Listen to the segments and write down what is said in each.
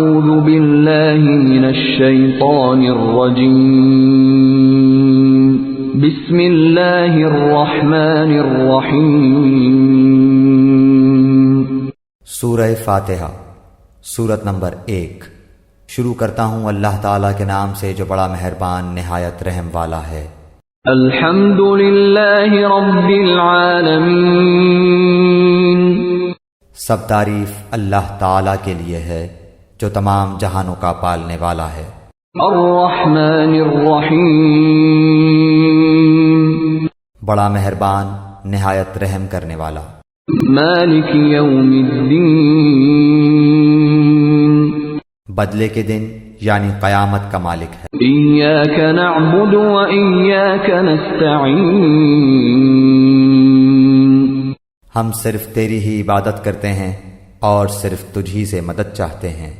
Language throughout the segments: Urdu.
أعوذ بالله من الشيطان الرجيم بسم الله الرحمن الرحيم سورہ فاتحہ سورت نمبر 1۔ شروع کرتا ہوں اللہ تعالیٰ کے نام سے جو بڑا مہربان نہایت رحم والا ہے۔ الحمد للہ رب العالمین، سب تعریف اللہ تعالیٰ کے لیے ہے جو تمام جہانوں کا پالنے والا ہے۔ الرحمن الرحیم، بڑا مہربان نہایت رحم کرنے والا۔ مالک یوم الدین، بدلے کے دن یعنی قیامت کا مالک ہے۔ ایاک نعبد و ایاک نستعین، ہم صرف تیری ہی عبادت کرتے ہیں اور صرف تجھ ہی سے مدد چاہتے ہیں۔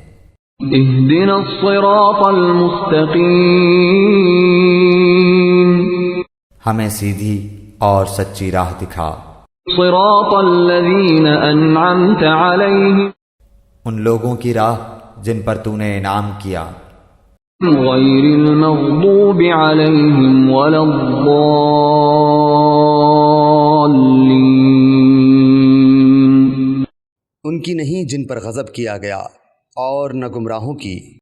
اہدنا الصراط المستقیم، ہمیں سیدھی اور سچی راہ دکھا۔ صراط الذین انعمت علیہم، ان لوگوں کی راہ جن پر تو نے انعام کیا، غیر المغضوب علیہم ولا الضالین، ان کی نہیں جن پر غضب کیا گیا اور نہ گمراہوں کی۔